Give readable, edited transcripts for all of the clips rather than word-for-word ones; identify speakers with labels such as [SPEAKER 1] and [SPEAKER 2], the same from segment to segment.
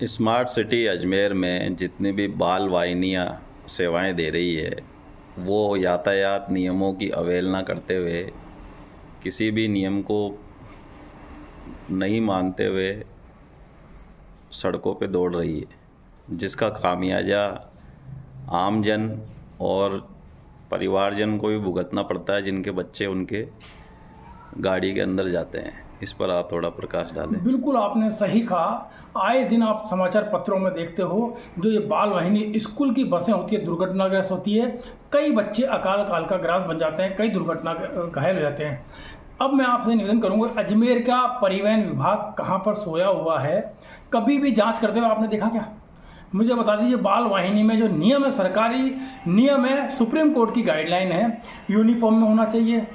[SPEAKER 1] Smart city Ajmer में जितनी भी बाल वाहिनियाँ सेवाएं दे रही है, वो यातायात नियमों की अवहेलना करते हुए, किसी भी नियम को नहीं मानते हुए सड़कों पे दौड़ रही है, जिसका खामियाजा आमजन और परिवारजन को भी भुगतना पड़ता है, जिनके बच्चे उनके गाड़ी के अंदर जाते हैं। इस पर आप थोड़ा प्रकाश डालें।
[SPEAKER 2] बिल्कुल, आपने सही कहा। आए दिन आप समाचार पत्रों में देखते हो, जो ये बाल वाहिनी स्कूल की बसें होती है दुर्घटनाग्रस्त होती है। कई बच्चे अकाल काल का ग्रास बन जाते हैं, कई दुर्घटना घायल हो जाते हैं। अब मैं आपसे निवेदन करूंगा, अजमेर का परिवहन विभाग कहाँ पर सोया हुआ है? कभी भी जांच करते हुए आपने देखा क्या? मुझे बता दीजिए, बाल वाहिनी में जो नियम है, सरकारी नियम है, सुप्रीम कोर्ट की गाइडलाइन है, यूनिफॉर्म में होना चाहिए,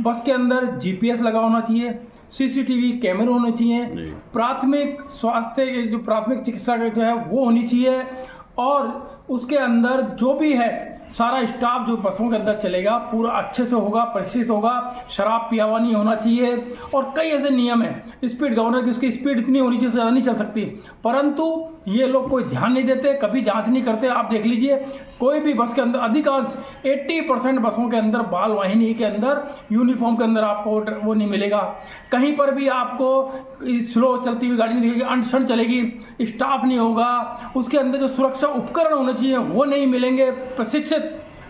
[SPEAKER 2] बस के अंदर जीपीएस लगा होना चाहिए, सीसीटीवी कैमरे होने चाहिए, प्राथमिक स्वास्थ्य जो प्राथमिक चिकित्सा जो है वो होनी चाहिए, और उसके अंदर जो भी है सारा स्टाफ जो बसों के अंदर चलेगा पूरा अच्छे से होगा, प्रशिक्षित होगा, शराब पिया हुआ नहीं होना चाहिए। और कई ऐसे नियम हैं, स्पीड गवर्नर की उसकी स्पीड इतनी होनी चाहिए, ज़्यादा नहीं चल सकती, परंतु ये लोग कोई ध्यान नहीं देते, कभी जांच नहीं करते। आप देख लीजिए, कोई भी बस के अंदर अधिकांश 80% बसों के अंदर बाल वाहिनी के अंदर यूनिफॉर्म के अंदर आपको वो नहीं मिलेगा। कहीं पर भी आपको स्लो चलती हुई गाड़ी नहीं दिखेगी, अनशन चलेगी, स्टाफ नहीं होगा, उसके अंदर जो सुरक्षा उपकरण होने चाहिए वो नहीं मिलेंगे, प्रशिक्षित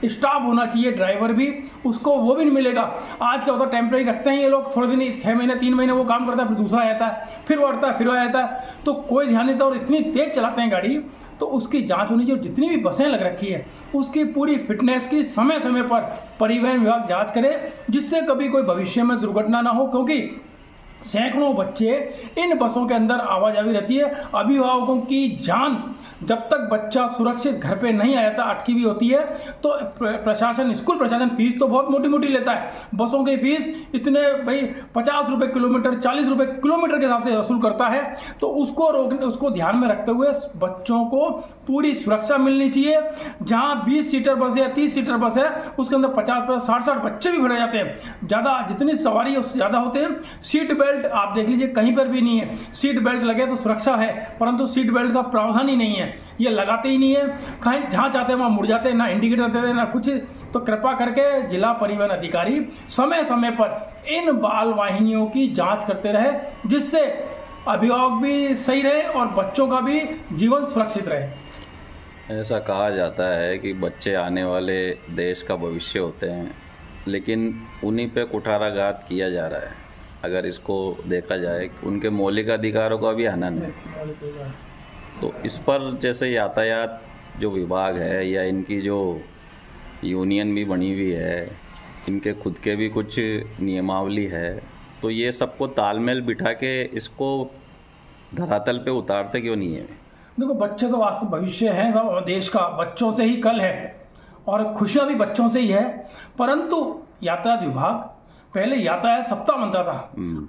[SPEAKER 2] स्टाफ होना चाहिए, ड्राइवर भी, उसको वो भी नहीं मिलेगा। आज क्या होता है, टेम्परेरी रखते हैं ये लोग, थोड़े दिन 6 महीने 3 महीने वो काम करता है, फिर दूसरा आता है, फिर वो आता है, फिर वो आता है, तो कोई ध्यान नहीं देता और इतनी तेज चलाते हैं गाड़ी। तो उसकी जांच होनी चाहिए। जितनी भी बसें लग रखी है उसकी पूरी फिटनेस की समय समय पर परिवहन विभाग जांच करे, जिससे कभी कोई भविष्य में दुर्घटना ना हो, क्योंकि सैकड़ों बच्चे इन बसों के अंदर आवाजाही रहती है। अभिभावकों की जान जब तक बच्चा सुरक्षित घर पे नहीं आया था अटकी हुई होती है। तो प्रशासन, स्कूल प्रशासन फीस तो बहुत मोटी मोटी लेता है, बसों की फीस इतने भाई 50 रुपये किलोमीटर, 40 रुपये किलोमीटर के हिसाब से वसूल करता है। तो उसको रोकने, उसको ध्यान में रखते हुए बच्चों को पूरी सुरक्षा मिलनी चाहिए। जहाँ 20 सीटर बस है, 30 सीटर बस है, उसके अंदर 50, 60 बच्चे भी भरे जाते हैं। ज़्यादा जितनी सवारी उससे ज़्यादा होते हैं। सीट बेल्ट आप देख लीजिए, कहीं पर भी नहीं है। सीट बेल्ट लगे तो सुरक्षा है, परंतु सीट बेल्ट का प्रावधान ही नहीं है, ये लगाते ही नहीं है। कहीं जहाँ चाहते हैं वहाँ मुड़ जाते हैं, ना इंडिकेटर देते हैं ना कुछ। तो कृपा करके जिला परिवहन अधिकारी समय समय पर इन बाल वाहिनियों की जांच करते रहे, जिससे अभिभावक भी सही रहे और बच्चों का भी जीवन सुरक्षित रहे।
[SPEAKER 1] ऐसा कहा जाता है कि बच्चे आने वाले देश का भविष्य होते हैं, लेकिन उन्हीं पे कुठाराघात किया जा रहा है। अगर इसको देखा जाए, उनके मौलिक अधिकारों का भी हनन है। तो इस पर जैसे यातायात जो विभाग है या इनकी जो यूनियन भी बनी हुई है, इनके खुद के भी कुछ नियमावली है, तो ये सबको तालमेल बिठा के इसको धरातल पे उतारते क्यों नहीं है?
[SPEAKER 2] देखो, बच्चे तो वास्तव भविष्य है देश का, बच्चों से ही कल है और खुशियां भी बच्चों से ही है। परंतु यातायात विभाग पहले यातायात सप्ताह बनता था,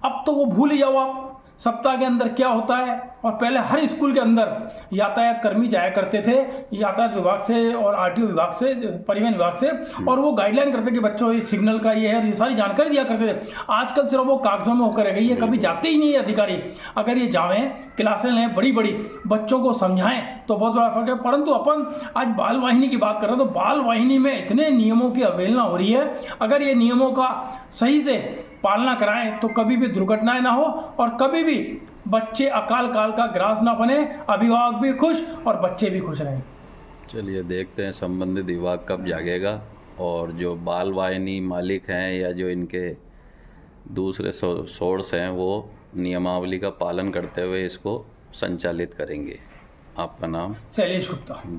[SPEAKER 2] अब तो वो भूल ही जाओ आप सप्ताह के अंदर क्या होता है। और पहले हर स्कूल के अंदर यातायात कर्मी जाया करते थे, यातायात विभाग से और आरटीओ विभाग से, परिवहन विभाग से, और वो गाइडलाइन करते कि बच्चों ये सिग्नल का ये है, और ये सारी जानकारी दिया करते थे। आजकल सिर्फ वो कागजों में होकर रह गई है, कभी जाते ही नहीं है अधिकारी। अगर ये जावें, क्लासें लें बड़ी बड़ी, बच्चों को समझाएं तो बहुत बड़ा फर्क है। परंतु अपन आज बाल वाहिनी की बात कर रहे हैं, तो बाल वाहिनी में इतने नियमों की अवहेलना हो रही है। अगर ये नियमों का सही से पालना कराएं तो कभी भी दुर्घटनाएं ना हो और कभी भी बच्चे अकाल काल का ग्रास ना बने, अभिभावक भी खुश और बच्चे भी खुश रहें।
[SPEAKER 1] चलिए देखते हैं संबंधित विभाग कब जागेगा और जो बाल वाहिनी मालिक हैं या जो इनके दूसरे सोर्स हैं वो नियमावली का पालन करते हुए इसको संचालित करेंगे। आपका नाम?
[SPEAKER 2] शैलेश गुप्ता।